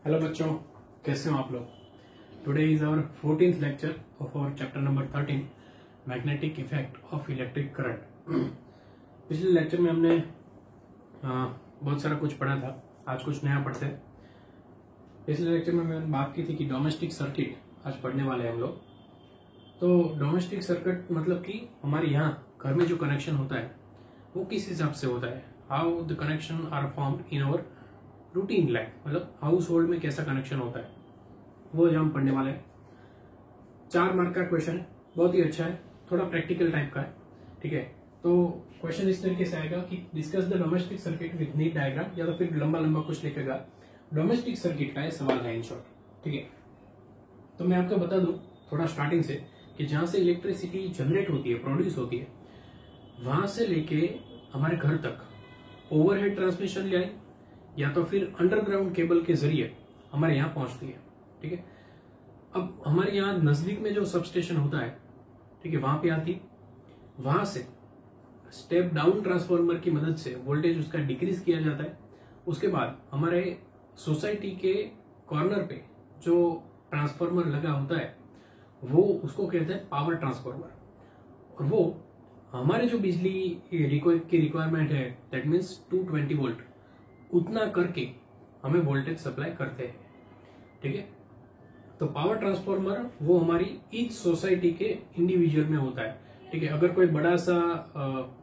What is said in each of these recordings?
Hello बच्चों, कैसे हो आप लोग। Today is our 14th lecture of our chapter number 13 magnetic effect of electric current. पिछले लेक्चर में हमने बहुत सारा कुछ पढ़ा था, आज कुछ नया पढ़ते हैं। पिछले लेक्चर में मैंने बात की थी कि डोमेस्टिक सर्किट आज पढ़ने वाले हैं हम लोग। तो डोमेस्टिक सर्किट मतलब कि हमारे यहाँ घर में जो कनेक्शन होता है वो किस हिसाब से होता है, how the connection are formed in our routine life, मतलब हाउस होल्ड में कैसा कनेक्शन होता है वो जो हम पढ़ने वाले हैं। 4 मार्क का क्वेश्चन है, बहुत ही अच्छा है, थोड़ा प्रैक्टिकल टाइप का है। ठीक है, तो क्वेश्चन इस तरीके से आएगा कि discuss the domestic circuit with NEET diagram, या तो फिर लंबा लंबा कुछ लिखेगा। डोमेस्टिक सर्किट का ये सवाल है इन शॉर्ट। ठीक है, तो मैं आपको बता दूं थोड़ा स्टार्टिंग से कि जहां से इलेक्ट्रिसिटी जनरेट होती है, प्रोड्यूस होती है, वहां से लेके हमारे घर तक ओवरहेड ट्रांसमिशन लाइन या तो फिर अंडरग्राउंड केबल के जरिए हमारे यहाँ पहुंचती है। ठीक है, अब हमारे यहाँ नजदीक में जो सबस्टेशन होता है, ठीक है, वहां पे आती है। वहां से स्टेप डाउन ट्रांसफार्मर की मदद से वोल्टेज उसका डिक्रीज किया जाता है। उसके बाद हमारे सोसाइटी के कॉर्नर पे जो ट्रांसफार्मर लगा होता है वो उसको कहते हैं पावर ट्रांसफार्मर, और वो हमारे जो बिजली की रिक्वायरमेंट है, दैट मीन्स 220 वोल्ट, उतना करके हमें वोल्टेज सप्लाई करते हैं। ठीक है, तो पावर ट्रांसफार्मर वो हमारी ईच सोसाइटी के इंडिविजुअल में होता है। ठीक है, अगर कोई बड़ा सा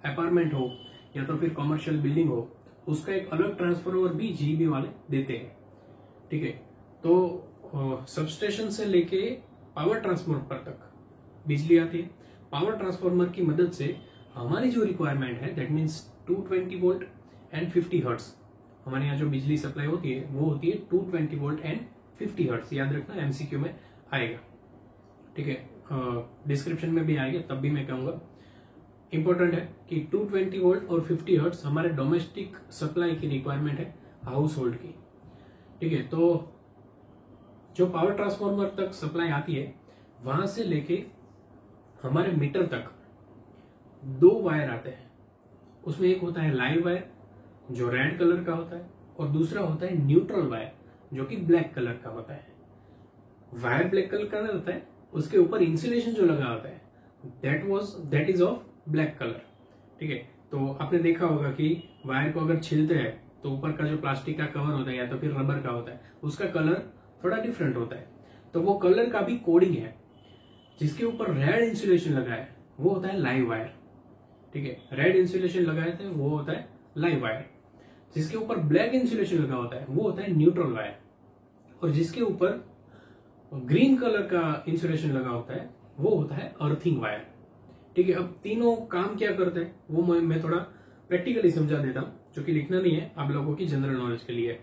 अपार्टमेंट हो या तो फिर कमर्शियल बिल्डिंग हो, उसका एक अलग ट्रांसफार्मर भी जीबी वाले देते हैं। ठीक है, तो सबस्टेशन से लेके पावर ट्रांसफार्मर तक बिजली आती है। पावर ट्रांसफार्मर की मदद से हमारी जो रिक्वायरमेंट है, that means 220 volt and 50 hertz, हमारे यहाँ जो बिजली सप्लाई होती है वो होती है 220 वोल्ट एंड 50 हर्ट्ज। याद रखना, एमसीक्यू में आएगा। ठीक है, डिस्क्रिप्शन में भी आएगा, तब भी मैं कहूंगा। इंपॉर्टेंट है कि 220 वोल्ट और 50 हर्ट्ज हमारे डोमेस्टिक सप्लाई की रिक्वायरमेंट है, हाउस होल्ड की। ठीक है, तो जो पावर ट्रांसफार्मर तक सप्लाई आती है, वहां से लेके हमारे मीटर तक 2 वायर आते हैं। उसमें एक होता है लाइव वायर जो रेड कलर का होता है, और दूसरा होता है न्यूट्रल वायर जो कि ब्लैक कलर का होता है। वायर ब्लैक कलर का होता है, उसके ऊपर इंसुलेशन जो लगा होता है that is of black colour. ठीक है, तो आपने देखा होगा कि वायर को अगर छिलते हैं तो ऊपर का जो प्लास्टिक का कवर होता है या तो फिर रबर का होता है, उसका कलर थोड़ा डिफरेंट होता है। तो वो कलर का भी कोडिंग है। जिसके ऊपर रेड इंसुलेशन लगा है वो होता है लाइव वायर। ठीक है, रेड इंसुलेशन लगाए थे वो होता है लाइव वायर। जिसके ऊपर ब्लैक इंसुलेशन लगा होता है वो होता है न्यूट्रल वायर, और जिसके ऊपर ग्रीन कलर का इंसुलेशन लगा होता है वो होता है अर्थिंग वायर। ठीक है, अब तीनों काम क्या करते हैं वो मैं थोड़ा प्रैक्टिकली समझा देता हूं, जो कि लिखना नहीं है, आप लोगों की जनरल नॉलेज के लिए।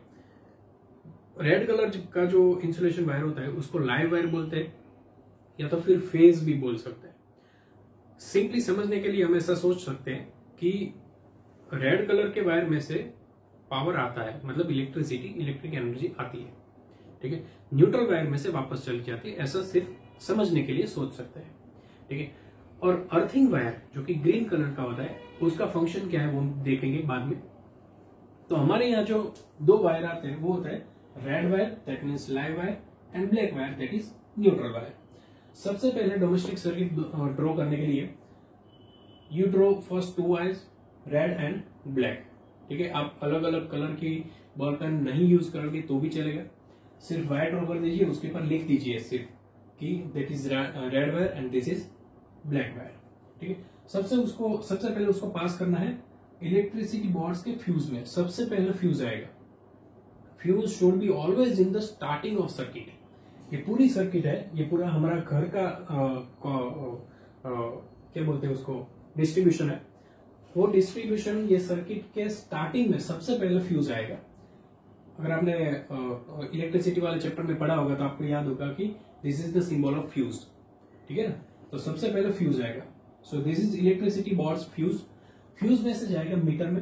रेड कलर का जो इंसुलेशन वायर होता है उसको लाइव वायर बोलते हैं, या तो फिर फेज भी बोल सकते हैं। सिंपली समझने के लिए हम ऐसा सोच सकते हैं कि रेड कलर के वायर में से पावर आता है, मतलब इलेक्ट्रिक एनर्जी आती है। ठीक है, न्यूट्रल वायर में से वापस चली जाती है, ऐसा सिर्फ समझने के लिए सोच सकते हैं। ठीक है, और अर्थिंग वायर जो कि ग्रीन कलर का होता है, उसका फंक्शन क्या है वो देखेंगे बाद में। तो हमारे यहाँ जो 2 वायर आते हैं वो होता है red wire, that means live wire, and black wire, that is neutral wire. सबसे पहले डोमेस्टिक सर्किट ड्रॉ करने के लिए you draw first 2 wires, red and black. ठीक है, आप अलग अलग कलर की बॉल पेन नहीं यूज करोगे तो भी चलेगा, सिर्फ वायर ड्रॉ कर दीजिए, उसके ऊपर लिख दीजिए सिर्फ कि that is red wire and this is black wire. ठीक है, सबसे पहले उसको पास करना है इलेक्ट्रिसिटी बोर्ड्स के फ्यूज में। सबसे पहले फ्यूज आएगा। Fuse should be always in the starting of circuit. ये पूरी सर्किट है, ये पूरा हमारा घर का क्या बोलते हैं उसको, डिस्ट्रीब्यूशन है। वो डिस्ट्रीब्यूशन ये सर्किट के स्टार्टिंग में सबसे पहले फ्यूज आएगा। अगर आपने इलेक्ट्रिसिटी वाले चैप्टर में पढ़ा होगा तो आपको याद होगा कि this is the symbol of fuse. ठीक है ना, तो सबसे पहले फ्यूज आएगा। So this is electricity boards fuse. Fuse में से जाएगा मीटर में।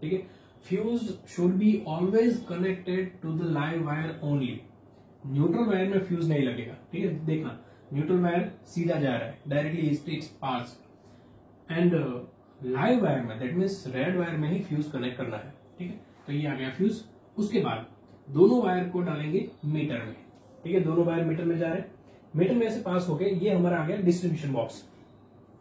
ठीक है, fuse should be always connected to the live wire only. Neutral wire में फ्यूज नहीं लगेगा। ठीक है, देखना, न्यूट्रल वायर सीधा जा रहा है, directly it's pass, and live wire में दैट मीन्स रेड वायर में ही फ्यूज कनेक्ट करना है। ठीक है, तो ये आ गया फ्यूज। उसके बाद दोनों वायर को डालेंगे मीटर में। ठीक है, दोनों वायर मीटर में जा रहे हैं, मीटर में से पास हो गए, ये हमारा आ गया डिस्ट्रीब्यूशन बॉक्स।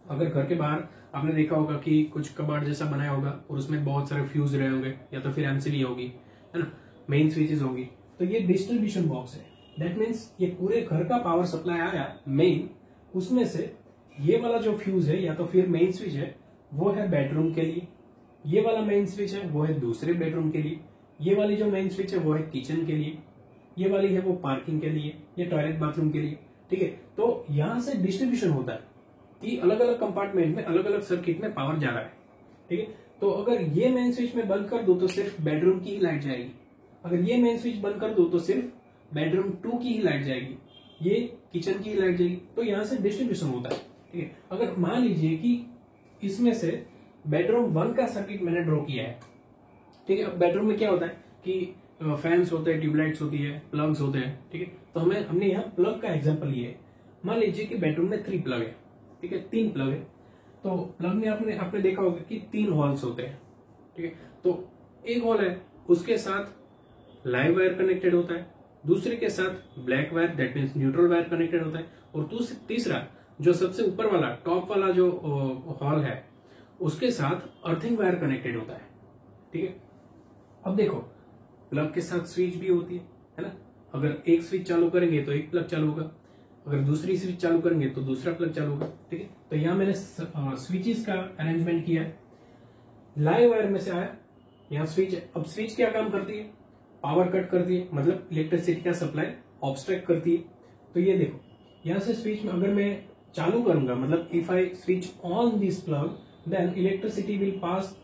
अगर घर के बाहर आपने देखा होगा कि कुछ कबाड़ जैसा बनाया होगा और उसमें बहुत सारे फ्यूज रहे होंगे या तो फिर एमसीबी होगी, है ना, मेन स्विचेस होगी, तो ये डिस्ट्रीब्यूशन बॉक्स है। दैट मीन्स ये पूरे घर का पावर सप्लाई आया मेन, उसमें से ये वाला जो फ्यूज है या तो फिर मेन स्विच है वो है बेडरूम के लिए, ये वाला मेन स्विच है वो है दूसरे बेडरूम के लिए, ये वाली जो मेन स्विच है वो है किचन के लिए, ये वाली है वो पार्किंग के लिए, ये टॉयलेट बाथरूम के लिए। ठीक है, तो यहां से डिस्ट्रीब्यूशन होता है कि अलग अलग कंपार्टमेंट में अलग अलग सर्किट में पावर जा रहा है। ठीक है, तो अगर ये मेन स्विच में बंद कर दो तो सिर्फ बेडरूम की ही लाइट जाएगी, अगर ये मेन स्विच बंद कर दो तो सिर्फ बेडरूम 2 की ही लाइट जाएगी, ये किचन की ही लाइट जाएगी। तो यहां से डिस्ट्रीब्यूशन होता है। ठीक है, अगर मान लीजिए कि इसमें से बेडरूम 1 का सर्किट मैंने ड्रॉ किया है। ठीक है, अब बेडरूम में क्या होता है कि फैंस होते हैं, ट्यूबलाइट्स होती है, प्लग्स होते हैं। ठीक है, तो हमने यहाँ प्लग का एग्जांपल लिया है। मान लीजिए कि बेडरूम में 3 प्लग है। ठीक है, 3 प्लग है, तो प्लग में आपने देखा होगा कि 3 होल्स होते हैं। ठीक है, तो एक होल है उसके साथ लाइव वायर कनेक्टेड होता है, दूसरे के साथ black wire that means neutral wire connected होता है, और तीसरा जो सबसे ऊपर वाला टॉप वाला जो हॉल है उसके साथ अर्थिंग वायर कनेक्टेड होता है। ठीक है, अब देखो प्लग के साथ स्विच भी होती है ना, अगर एक स्विच चालू करेंगे तो एक प्लग चालू होगा, अगर दूसरी स्विच चालू करेंगे तो दूसरा प्लग चालू होगा। ठीक है, तो यहां मैंने स्विचेस का अरेंजमेंट किया है। लाइव वायर में से आया, यहाँ स्विच है। अब स्विच क्या काम करती है, पावर कट करती है, मतलब इलेक्ट्रिसिटी का सप्लाई ऑब्स्ट्रैक्ट करती है। तो ये देखो यहां से स्विच में अगर मैं चालू करूंगा, मतलब if I switch on this plug then electricity will pass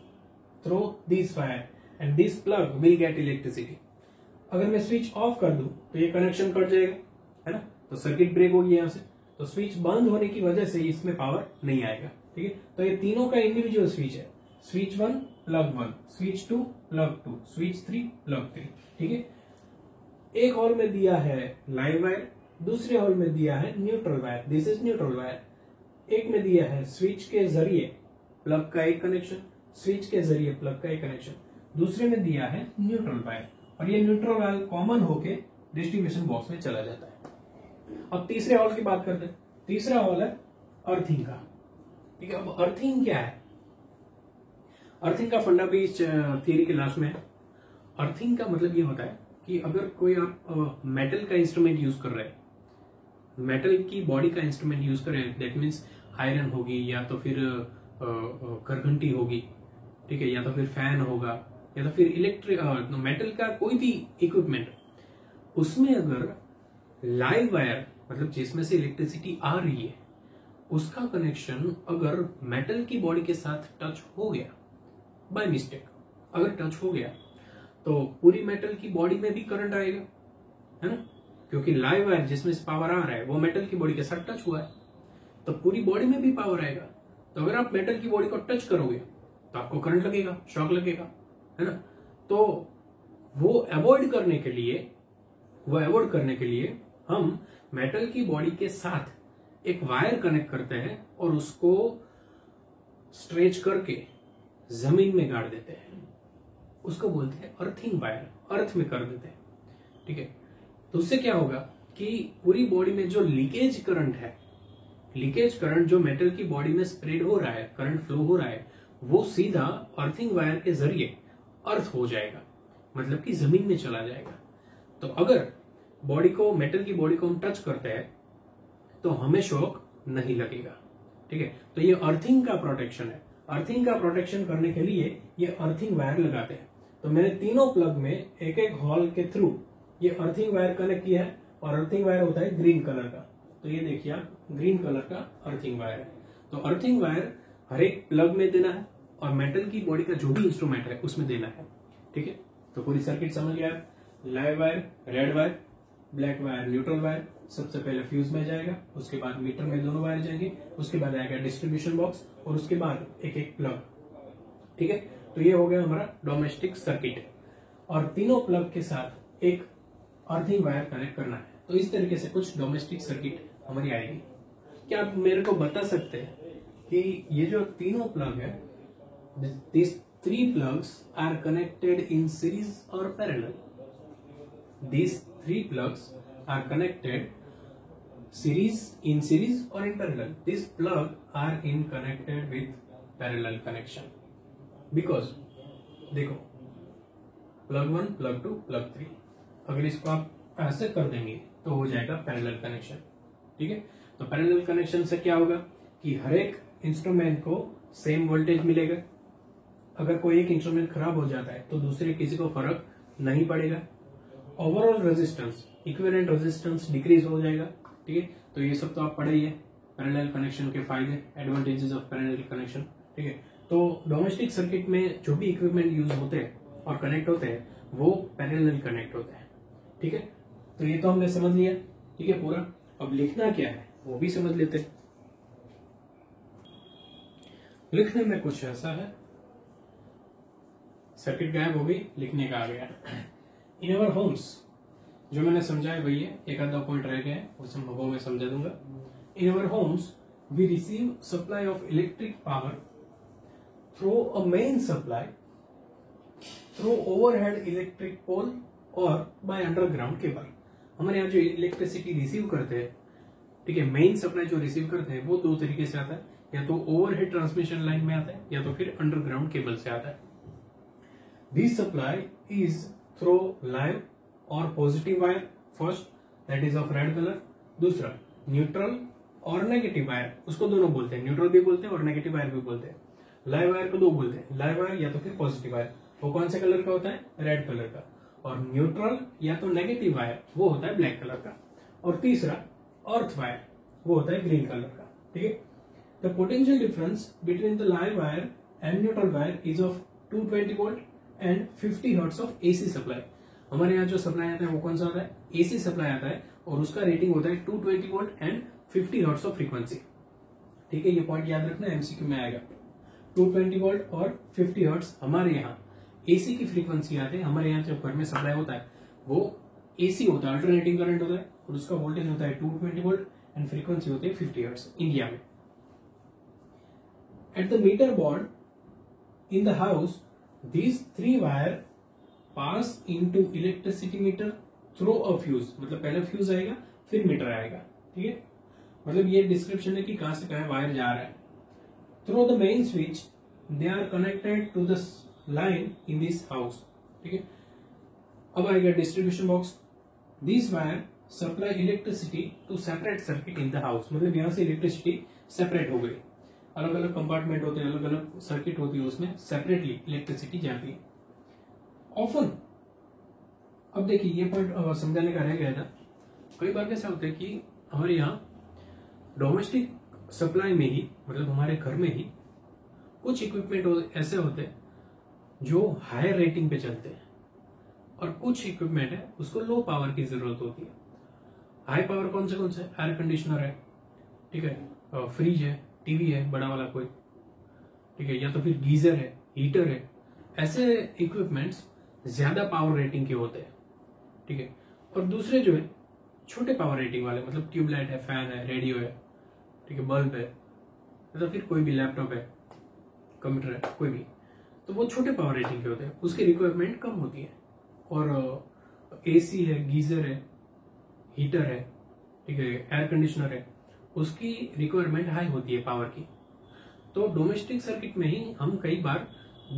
through this wire and this plug will get electricity. अगर मैं स्विच ऑफ कर दूं तो ये कनेक्शन कट जाएगा, है ना, तो सर्किट ब्रेक होगी यहां से, तो स्विच बंद होने की वजह से इसमें पावर नहीं आएगा। ठीक है, तो ये तीनों का इंडिविजुअल स्विच है, switch 1 plug 1, switch 2 plug 2, switch 3 plug 3। ठीक है, एक हॉल में दिया है लाइव वायर, दूसरे हॉल में दिया है neutral wire, this is neutral wire. एक में दिया है स्विच के जरिए प्लग का एक कनेक्शन, स्विच के जरिए प्लग का एक कनेक्शन, दूसरे में दिया है न्यूट्रल वायर, और ये न्यूट्रल वायर कॉमन होके डिस्ट्रीब्यूशन बॉक्स में चला जाता है। अब तीसरे हॉल की बात करते हैं। तीसरा हॉल है अर्थिंग का। ठीक है, अब अर्थिंग क्या है, अर्थिंग का फंडा भी इस थियरी के लास्ट में है। अर्थिंग का मतलब ये होता है कि अगर कोई आप मेटल का इंस्ट्रूमेंट यूज कर रहे हैं, मेटल की बॉडी का इंस्ट्रूमेंट यूज कर रहे हैं, दैट मीन्स आयरन होगी या तो फिर करघंटी होगी, ठीक है, या तो फिर फैन होगा या तो फिर इलेक्ट्रिक मेटल का कोई भी इक्विपमेंट, उसमें अगर लाइव वायर मतलब जिसमें से इलेक्ट्रिसिटी आ रही है उसका कनेक्शन अगर मेटल की बॉडी के साथ टच हो गया बाय मिस्टेक, अगर टच हो गया तो पूरी मेटल की बॉडी में भी करंट आएगा, है ना, क्योंकि लाइव वायर जिसमें से पावर आ रहा है वो मेटल की बॉडी के साथ टच हुआ है, तो पूरी बॉडी में भी पावर आएगा। तो अगर आप मेटल की बॉडी को टच करोगे तो आपको करंट लगेगा, शॉक लगेगा, है ना। तो वो अवॉइड करने के लिए हम मेटल की बॉडी के साथ एक वायर कनेक्ट करते हैं और उसको स्ट्रेच करके जमीन में गाड़ देते हैं, उसको बोलते हैं अर्थिंग वायर, अर्थ में कर देते हैं। ठीक है, तो उससे क्या होगा कि पूरी बॉडी में जो लीकेज करंट है, लीकेज करंट जो मेटल की बॉडी में स्प्रेड हो रहा है, करंट फ्लो हो रहा है, वो सीधा अर्थिंग वायर के जरिए अर्थ हो जाएगा, मतलब कि जमीन में चला जाएगा। तो अगर बॉडी को, मेटल की बॉडी को हम टच करते हैं तो हमें शॉक नहीं लगेगा। ठीक है, तो ये अर्थिंग का प्रोटेक्शन है। अर्थिंग का प्रोटेक्शन करने के लिए ये अर्थिंग वायर लगाते हैं। तो मैंने तीनों प्लग में एक एक हॉल के थ्रू ये अर्थिंग वायर कनेक्ट किया है, और अर्थिंग वायर होता है ग्रीन कलर का। तो ये देखिए आप, ग्रीन कलर का अर्थिंग वायर है। तो अर्थिंग वायर हर एक प्लग में देना है और मेटल की बॉडी का जो भी इंस्ट्रूमेंट है उसमें देना है। ठीक है, तो पूरी सर्किट समझ गया। Live wire, red wire, black wire, neutral wire, सबसे पहले फ्यूज में जाएगा, उसके बाद मीटर में दोनों वायर जाएंगे, उसके बाद आएगा डिस्ट्रीब्यूशन बॉक्स, और उसके बाद एक एक प्लग। ठीक है, तो ये हो गया हमारा डोमेस्टिक सर्किट, और तीनों प्लग के साथ एक अर्थिंग वायर कनेक्ट करना है। तो इस तरीके से कुछ डोमेस्टिक सर्किट हमारी आएगी। क्या आप मेरे को बता सकते हैं कि ये जो तीनों प्लग है, this 3 plugs are connected in series or parallel? these three plugs are connected in series or in parallel. These plug are in connected with parallel connection because देखो plug 1, plug 2, plug 3, अगर इसको आप ऐसे कर देंगे तो हो जाएगा पैरेलल कनेक्शन। ठीक है, तो पैरेलल कनेक्शन से क्या होगा कि हर एक इंस्ट्रूमेंट को सेम वोल्टेज मिलेगा। अगर कोई एक इंस्ट्रूमेंट खराब हो जाता है तो दूसरे किसी को फर्क नहीं पड़ेगा। Overall resistance, equivalent resistance decrease हो जाएगा। ठीक है, तो ये सब तो आप पढ़े ही है, पैरेलल कनेक्शन के फायदे, एडवांटेजेस ऑफ पैरेलल कनेक्शन। ठीक है, तो डोमेस्टिक सर्किट में जो भी इक्विपमेंट यूज होते हैं और कनेक्ट होते हैं वो पैरेलल कनेक्ट होते हैं। ठीक है, तो ये तो हमने समझ लिया। ठीक है, पूरा अब लिखना क्या है वो भी समझ लेते हैं। लिखने में कुछ ऐसा है, सर्किट गायब हो गई, लिखने का आ गया। इन अवर होम्स, जो मैंने समझाया वही है, एक आधा पॉइंट रह गया है उसे मैं समझा दूंगा। In our homes we receive supply of electric power through a main supply through overhead electric pole और बाय अंडरग्राउंड केबल। हमारे यहाँ जो इलेक्ट्रिसिटी रिसीव करते हैं, ठीक है, मेन सप्लाई जो रिसीव करते हैं वो दो तरीके से आता है, या तो ओवरहेड ट्रांसमिशन लाइन में आता है या तो फिर अंडरग्राउंड केबल से आता है। This supply is through live और positive wire, first that is of red colour, दूसरा न्यूट्रल और नेगेटिव वायर, उसको दोनों बोलते हैं, न्यूट्रल भी बोलते हैं और नेगेटिव वायर भी बोलते हैं। लाइव वायर को दो बोलते हैं, लाइव वायर या तो फिर पॉजिटिव वायर, वो कौन से कलर का होता है, रेड कलर का, और न्यूट्रल या तो नेगेटिव वायर वो होता है ब्लैक कलर का, और तीसरा अर्थ वायर वो होता है ग्रीन कलर का। ठीक है, the potential difference between the live wire and neutral wire is of 220 volt and 50 hertz of AC supply. हमारे यहाँ जो सप्लाई आता है वो कौन सा आता है, एसी सप्लाई आता है, और उसका रेटिंग होता है 220 volt and 50 hertz of frequency. ठीक है, ये पॉइंट याद रखना, एमसीक्यू में आएगा। 220 वोल्ट और 50 हर्ट्ज हमारे यहाँ एसी की फ्रीक्वेंसी आते हैं। हमारे यहाँ जो घर में सप्लाई होता है वो एसी होता है, अल्टरनेटिंग करंट होता है, और उसका वोल्टेज होता है 220 वोल्ट एंड फ्रीक्वेंसी होती है 50 हर्ट्ज इंडिया में। At the meter board in the house these three wire pass into electricity meter through a fuse, मतलब पहले फ्यूज आएगा फिर मीटर आएगा। ठीक है, मतलब ये डिस्क्रिप्शन है कि कहां से कहां वायर जा रहा है। Through the main switch they are connected to the line in this house. ठीक है, अब आएगा distribution box. This wire supply electricity to separate circuit in the house, मतलब यहां से इलेक्ट्रिसिटी सेपरेट हो गई, अलग अलग कंपार्टमेंट होते हैं, अलग अलग सर्किट होती है, उसमें सेपरेटली इलेक्ट्रिसिटी जाती है। ऑफन, अब देखिए ये पॉइंट समझाने का रह गया था। कई बार कैसा होता है कि हमारे यहाँ डोमेस्टिक सप्लाई में ही, मतलब हमारे घर में ही कुछ इक्विपमेंट ऐसे होते हैं जो हायर रेटिंग पे चलते हैं, और कुछ इक्विपमेंट है उसको लो पावर की जरूरत होती है। हाई पावर कौन से एयर कंडीशनर है, ठीक है, फ्रिज है, टीवी है बड़ा वाला कोई, ठीक है, या तो फिर गीजर है, हीटर है, ऐसे इक्विपमेंट्स ज्यादा पावर रेटिंग के होते हैं। ठीक है, और दूसरे जो है छोटे पावर रेटिंग वाले, मतलब ट्यूबलाइट है, फैन है, रेडियो है, ठीक है, बल्ब है, या तो फिर कोई भी लैपटॉप है, कंप्यूटर है, कोई भी, तो वो छोटे पावर रेटिंग के होते हैं, उसकी रिक्वायरमेंट कम होती है। और एसी है, गीजर है, हीटर है, ठीक है, एयर कंडीशनर है, उसकी रिक्वायरमेंट हाई होती है पावर की। तो डोमेस्टिक सर्किट में ही हम कई बार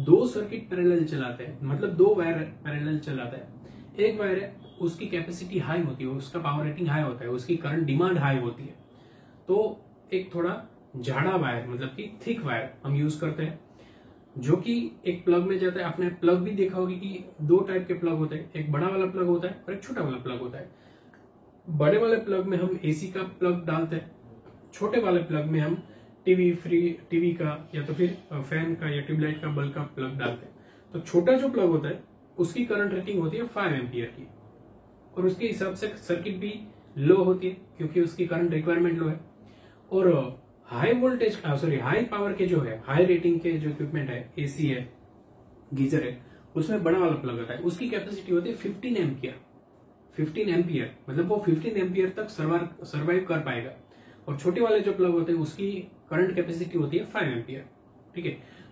दो सर्किट पैरेलल चलाते हैं, मतलब दो वायर पैरेलल चलाते हैं। एक वायर है उसकी कैपेसिटी हाई होती है, उसका पावर रेटिंग हाई होता है, उसकी करंट डिमांड हाई होती है, तो एक थोड़ा झाड़ा वायर, मतलब कि थिक वायर हम यूज करते हैं, जो कि एक प्लग में जाता है। आपने प्लग भी देखा होगा कि दो टाइप के प्लग होते हैं, एक बड़ा वाला प्लग होता है और एक छोटा वाला प्लग होता है। बड़े वाले प्लग में हम एसी का प्लग डालते हैं, छोटे वाले प्लग में हम टीवी का या तो फिर फैन का या ट्यूबलाइट का बल्ब का प्लग डालते हैं। तो छोटा जो प्लग होता है उसकी करंट रेटिंग होती है 5 एम्पियर की, और उसके हिसाब से सर्किट भी लो होती है क्योंकि उसकी करंट रिक्वायरमेंट लो है। और हाई वोल्टेज हाई पावर के जो है, हाई रेटिंग के जो इक्विपमेंट है, एसी है, गीजर है, उसमें बड़ा वाला प्लग होता है, उसकी कैपेसिटी होती है 15 एम्पियर। 15 एम्पियर मतलब वो 15 एम्पियर तक सर्वाइव कर पाएगा। और छोटे वाले जो प्लग होते हैं उसकी करंट कैपेसिटी होती है 5 एम्पियर। ठीक है,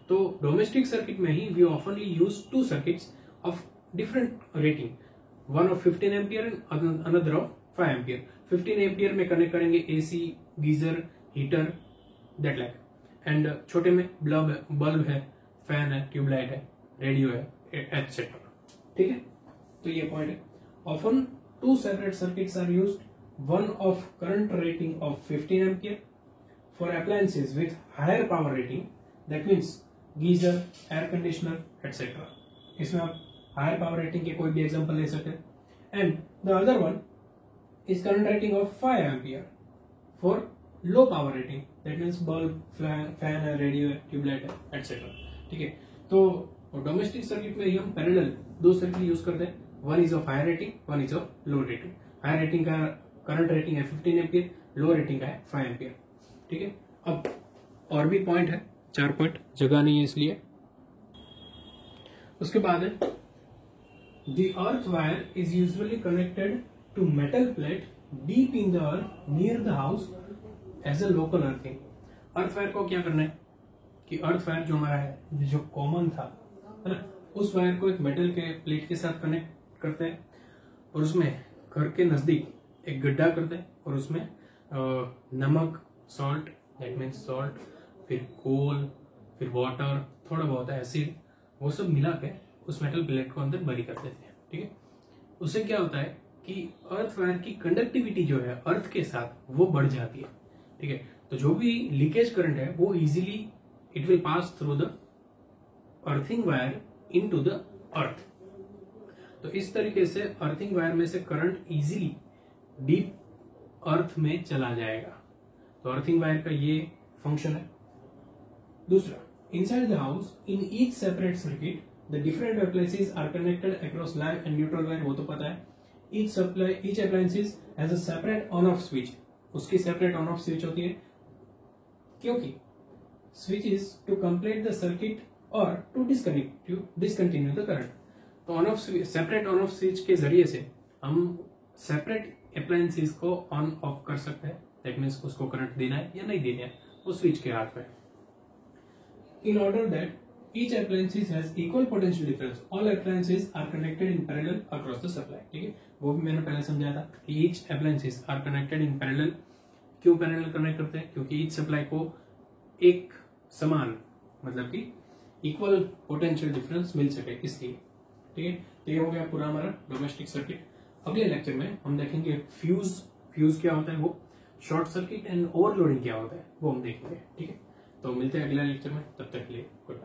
तो डोमेस्टिक सर्किट में ही वी ऑफनली use 2 circuits of different rating, one of 15 ampere and another of 5 ampere. 15 ampere में कनेक्ट करेंगे AC, geyser, heater, that like, and छोटे में बल्ब है, फैन है, ट्यूबलाइट है, रेडियो है, एटसेट्रा। ठीक है, तो ये पॉइंट है। Often two separate circuits are used, one of current rating of 15 ampere for appliances with higher power rating, that means geyser, air conditioner etcetera. इसमें आप हायर पावर रेटिंग के कोई भी एग्जांपल ले सकते हैं। And the other one is current rating of 5 ampere for low power rating, that means bulb, fan है, radio है, ट्यूबलाइट है, एटसेट्रा। ठीक है, तो डोमेस्टिक सर्किट में ही हम पैरेलल दो सर्किट यूज करते हैं, one is of higher rating, one is of low rating. Higher rating का करंट रेटिंग है 15 एम्पियर, लो रेटिंग का है 5 एम्पियर। ठीक है, अब और भी पॉइंट है, 4 पॉइंट, जगह नहीं है इसलिए। उसके बाद है the earth wire is usually connected to metal plate deep in the earth near the house as a local earthing. Earth wire को क्या करना है कि अर्थ वायर जो हमारा है, जो कॉमन था, है ना, उस वायर को एक मेटल के प्लेट के साथ कनेक्ट करते हैं और उसमें घर के नजदीक एक गड्ढा करते हैं और उसमें नमक, सॉल्ट, दैट मीन्स सॉल्ट, फिर कोल, फिर वाटर, थोड़ा बहुत एसिड, वो सब मिला के उस मेटल प्लेट को अंदर बरी कर देते हैं। ठीक है, उससे क्या होता है कि अर्थ वायर की कंडक्टिविटी जो है अर्थ के साथ वो बढ़ जाती है। ठीक है, तो जो भी लीकेज करंट है वो easily it will pass through the earthing wire into the earth. तो इस तरीके से अर्थिंग वायर में से करंट इजीली डीप अर्थ में चला जाएगा। तो अर्थिंग वायर का ये फंक्शन है। दूसरा, inside the house in each separate circuit the different appliances are connected across lamp and neutral wire, वो तो पता है। Each appliances has a separate on off switch, उसकी सेपरेट ऑन ऑफ स्विच होती है, क्योंकि switch is to complete the circuit और to discontinue the current. तो on off separate on off switch के जरिए से हम सेपरेट अप्लायंसेस को ऑन ऑफ कर सकते हैं, दैट मीन्स उसको करंट देना है या नहीं देना है वो स्विच के हाथ में। In order that each appliances has equal potential difference, all appliances are connected in parallel across the supply। ठीक है, वो भी मैंने पहले समझाया था कि each appliances are connected in parallel। क्यों पैरेलल कनेक्ट करते हैं? क्योंकि each सप्लाई को एक समान, मतलब कि इक्वल पोटेंशियल डिफरेंस मिल सके, इसलिए। ठीक है, तो ये हो गया पूरा हमारा डोमेस्टिक सर्किट। अगले लेक्चर में हम देखेंगे फ्यूज क्या होता है, वो शॉर्ट सर्किट एंड ओवरलोडिंग क्या होता है वो हम देखेंगे। ठीक है, तो मिलते हैं अगले लेक्चर में, तब तक के लिए गुड।